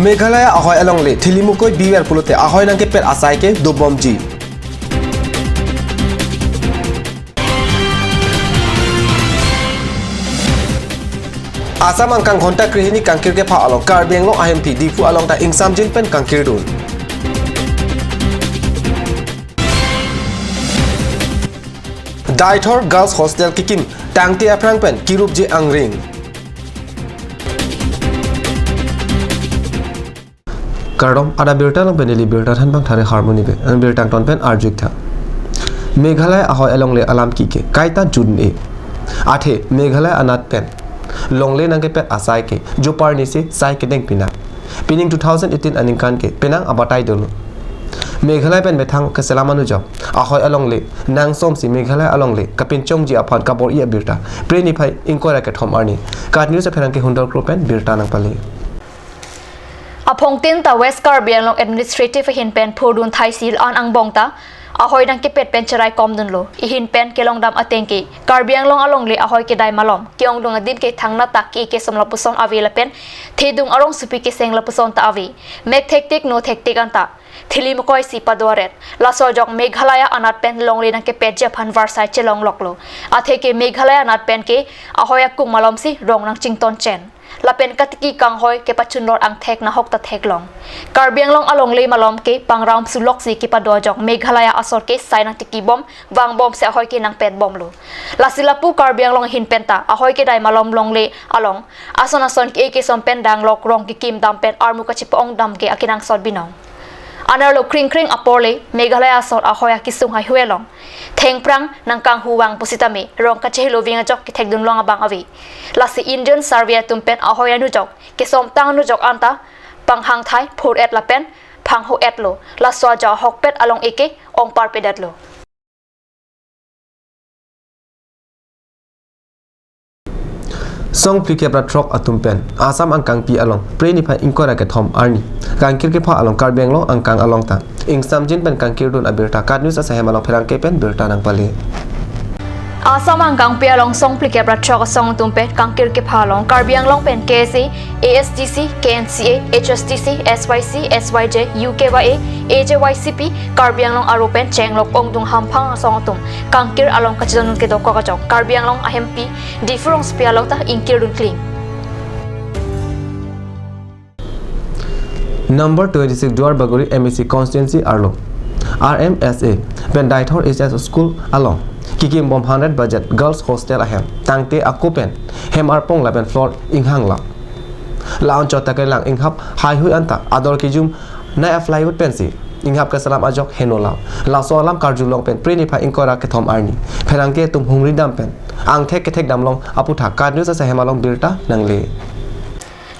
Meghalaya ahoy along le thilimukoi biwer pulote ahoy nangke pet asai ke dobomji Asam angkang ghonta krihini kangkir ke pha along Karbi Anglong IMP difu along ta ingsam jin pen kangkir dun Daithor Girls Hostel kikim tangti aprang pen kirup je angring Kardom ada birta lang penili birta than bang thare harmony be an birta ton pen arjuk tha Meghalaya ahoy along le alam kike kaita jun e athe Meghalaya anat pen longle nang ke pet asai ke jopar ni se sai ke deng pina pining 2018 aning kan ke penang abatai dolo Meghalaya pen methang ke selamanu job ahoy along le nang som si Meghalaya along le kapin chong ji aphan kabor ia birta preni phai inkora ke thom arni kat news pherang ke hundal group pen birta nang pale Apongtin ta West Karbi Anglong administrative hin pen phudun thai sil an ang bongta ahoy nang ke pet pen charai kom dun lo ihin pen ke long dam atengki Karbi Anglong along le ahoy ke dai malom ki ong dung adip ke thangna ta ki ke somla puson avi la pen thedung arong supi ke seng la puson ta avi mek thektik no thektik anta thili mokoi si padoret la so jok Meghalaya anat pen long le nang ke pet japan varsai chelong loklo athe ke Meghalaya anat pen ke ahoy akuk malom si rong nang chington chen lapen katiki kanghoy ke pachunor ang thek na hokta thek long Karbi Anglong along le malom ke pangram sulok si ki padojok Meghalaya asor ke sainang tiki bom wang bom se ahoy ke nang pet bom lo lasilapu Karbi Anglong hin penta ahoy ke dai malom long le along ason ke som pen dang lok rong ki kim dam pen armu ka chipong dam ke akinang sot binong Anarlo kring apole Meghalaya sor ahoy kisung hai huelong theng prang nang kang huwang pusitami rong ka chehlo winga jok ki thekdun long abang avi lasi Indian Sarvia tumpen ahoy anu jok ke som tang nu jok anta panghang thai phur et la pen phang ho et lo la so ja hok pet along eke ong par pedat lo Song plike bra trok atum pen asam angkang pi along preni phai inkora ke thom arni kangkir ke pha along Karbi Anglong angkang along ta ingsam jin pen kangkir dun abirta kat news asa hemalong pherang ke pen birta nang pale Asam angkang pi along song plike bra trok song tumpe kangkir ke pha along Karbi Anglong pen KSA ASDC KNCA HSTC SYC SYJ UKYA AJYCP Karbi Anglong aropen chenglok ongdung hamphang song tum kangkir along kachidon ke dok ka jok Karbi Anglong IMP difurong spia along ta inkir dun kling Number 26 Duar Baguri MEC Constituency Arlo RMSA Ben Daithor HS School along Kikim bom 100 budget Girls Hostel ahem tangte akupen hem arpong laben floor inghang la laon chota ke lang inghap hai hui anta ador kijum na apply ut pensi inghap ke salam ajok henola la so lam karjulong pen preni pha inkora ke thom arni pherangke tum hungri dam pen ang thek ke thek damlong aputha kad news sa hemalong birta nangle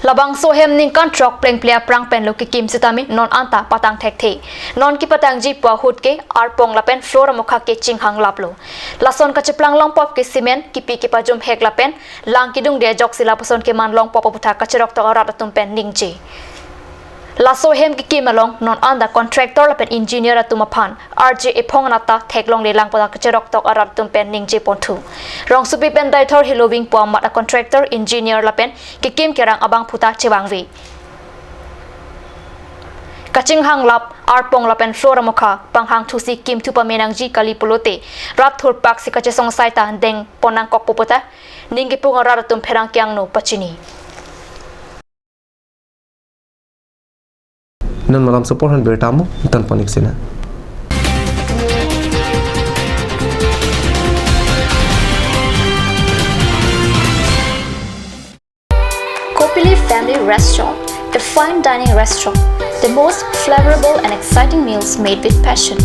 Labang so hem ning kan trok pleng plea prang pen lo ki kim sitami non anta patang thek the non ki patang ji pwa hut ke ar pong la pen floor mokha ke ching hang laplo lason ka chiplang long pop ke cement ki pi ke pajum hek la pen lang ki dung de jok sila pason ke man long pop putha ka chirok to rat atum pen ning ji laso hem ki kim along non anda contractor la pen engineer atuma phan RJ ephong nata thek long le lang pada ka chirok to rat tum pen ning ji pon thu rong supi pen Daithor hiloving pwa mat a contractor engineer la pen ki kim kerang abang phuta chewang vi kaching hang lap arpong la pen flora mokha panghang thusi kim thupa menang ji kali pulote rat thur pak si kache song saita deng ponang kok popota ningi punga rat tum pherang kyang no pachini non malam support han birta mo tan panik sina Kopili Family Restaurant, a fine dining restaurant, the most flavorable and exciting meals made with passion.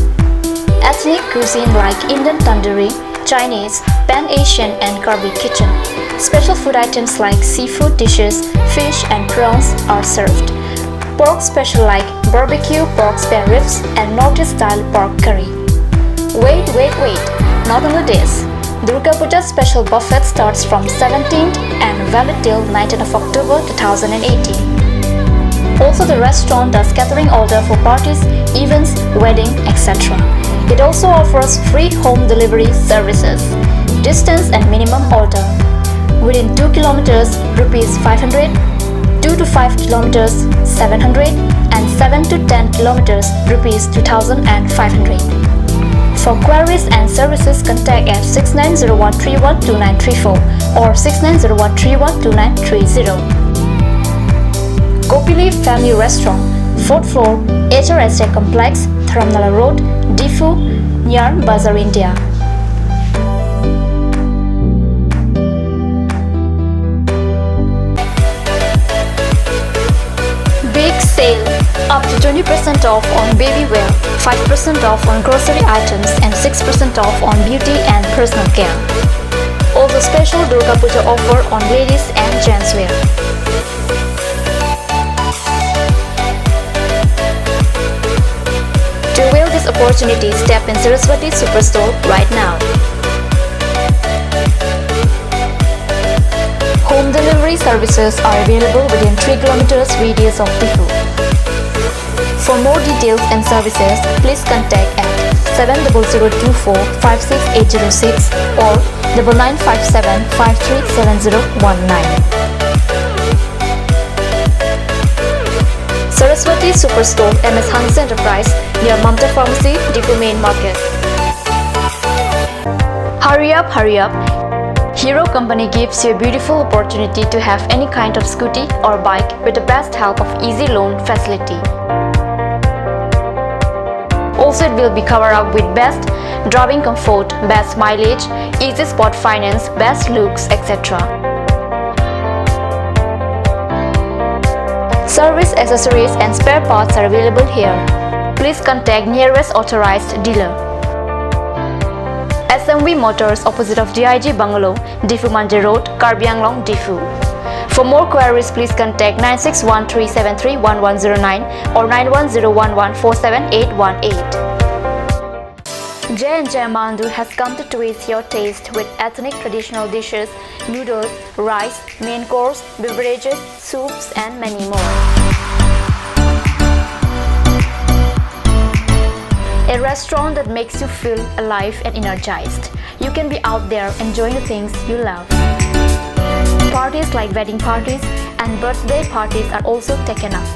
Ethnic cuisine like Indian tandoori, Chinese, Pan-Asian and Karbi kitchen. Special food items like seafood dishes, fish and prawns are served. Pork special like barbecue pork spare ribs and Northeast style pork curry. Wait, not only this. Durga Puja special buffet starts from 17th and valid till 19th of October 2018. Also, the restaurant does catering order for parties, events, wedding, etc. It also offers free home delivery services. Distance and minimum order. Within 2 kilometers, rupees 500. 2 to 5 kilometers 700 and 7 to 10 kilometers rupees 2500. For queries and services, contact at 6901312934 or 6901312930. Kopili Family Restaurant, 4th floor, HRSJ Complex, Dharamnala Road, Diffu, near Bazar, India. Big sale! Up to 20% off on baby wear, 5% off on grocery items and 6% off on beauty and personal care. Also special Durga Puja offer on ladies and gents wear. To avail this opportunity, step in Saraswati Superstore right now. Home delivery services are available within 3 kilometers radius of Diffu. For more details and services, please contact at 70024 56806 or 9957 537019. Saraswati Superstore, MS Hans Enterprise, near Mamta Pharmacy, Diffu Main Market. Hurry up, hurry up! Hero Company gives you a beautiful opportunity to have any kind of scooty or bike with the best help of easy loan facility. Also, it will be covered up with best driving comfort, best mileage, easy spot finance, best looks, etc. Service accessories and spare parts are available here. Please contact nearest authorized dealer. SMV Motors, opposite of DIG Bungalow, Diffu Manje Road, Karbi Anglong, Diffu. For more queries, please contact 9613731109 or 9101147818. J&J Amandu has come to twist your taste with ethnic traditional dishes, noodles, rice, main course, beverages, soups and many more. A restaurant that makes you feel alive and energized. You can be out there enjoying the things you love. Parties like wedding parties and birthday parties are also taken up.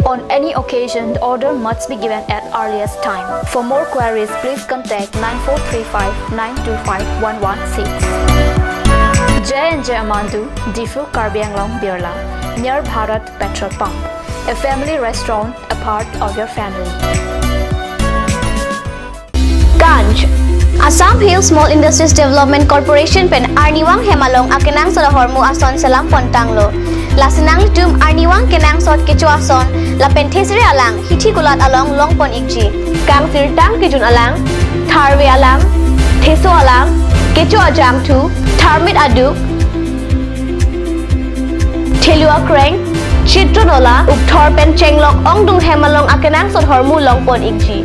On any occasion, the order must be given at earliest time. For more queries, please contact 9435 925 116. J&J Amandu, Diffu, Karbi Anglong, Birla, near Bharat Petrol Pump. A family restaurant, a part of your family. Ganj Assam Hill Small Industries Development Corporation pen Arniwang Hemalong akenang sa hormu ason salam pontanglo. Lasinang litum Arniwang kenang sot kecu ason la penthesri alang hithi gulat along longpon ikji. Kang sirtang kijun alang, tharwe alang, theso alang, kecu ajam tu, tharmit aduk, thelua kreng, chitronola, ukthor pen chenglok ongdung Hemalong akenang sot hormu longpon ikji.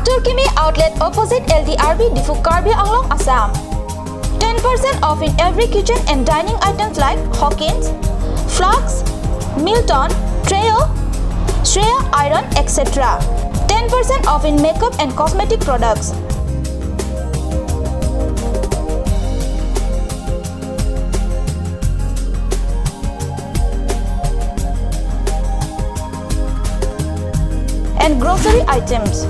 Turkimi outlet opposite LDRB Diffu Karbi Anglong, Assam. 10% off in every kitchen and dining items like Hawkins, Flux, Milton, Treo, Shreya Iron, etc. 10% off in makeup and cosmetic products. And grocery items.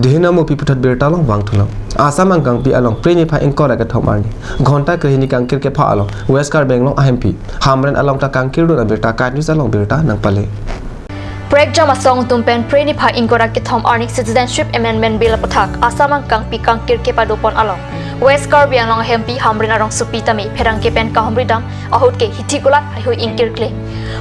Dihin dinamo pi putat berta long wang thulang asam ang kang pi along preni pha engkor ka thom arni ghonta krehini kang kir ke pha along west kar beng long ahem pi hamren along ta kang kir do na berta ka news along berta nang pale Prek jama song tumpen preni pha ingkora ke thom arni citizenship amendment bill pathak asam ang kang pi kang kir ke padopon along West Karbi Anglong Hempi Hamrin Arong Supitami Perang Kepen Kahomridam Ahut ke Hitikulat Hahui Ingkir Kle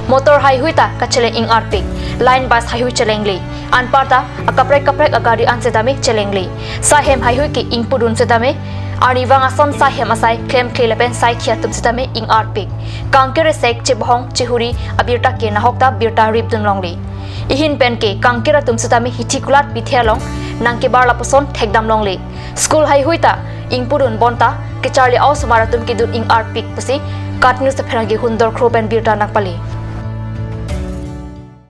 Motor Hahui ta Kachele Ing Arpik Line Bus Hahui Chelengli Anparta Akaprek Agari Ansetame Chelengli Sahem Hahui ke Ing Pudun Setame Arniwang Asom Sahem Asai Klem Klelepen Sai Khiatum Setame Ing Arpik Kangkir Sek Chibhong Chihuri Abirta ke Nahokta Birta Ribdun Longli Ihin pen ke Kangkira Tum Setame Hitikulat Bithelong Nangke Barla Poson Thekdam Longli School Hahui ta ing purun bonta ke Charlie aus maratum ki dun ing arpik pasi katnu se pherangi hundor kroben birta nakpali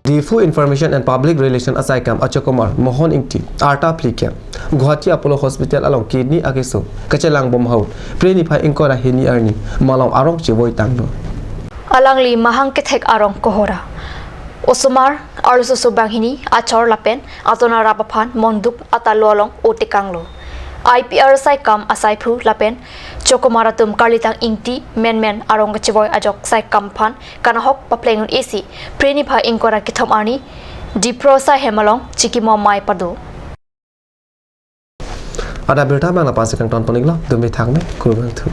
Difu Information and Public Relation Asai Kam Achokumar Mohon Ingti Arta Plikem Guwahati Apollo Hospital along kidney agiso kachelang bom haut preni pha ingkora heni arni malong arong chiboi tangno alangli mahang ke thek arong kohora Osumar arso subanghini achor lapen atona rapaphan monduk atalolong otikanglo IPR sai kam asai phu lapen chokomaratum karlitang ingti men arong chiboy ajok sai kam phan kanahok paplengun AC preni pha ingkora kithom ani dipro sai hemalong chikimo mai padu ada berta bang la pasikang ton poniglo dumi thangme kurbang thu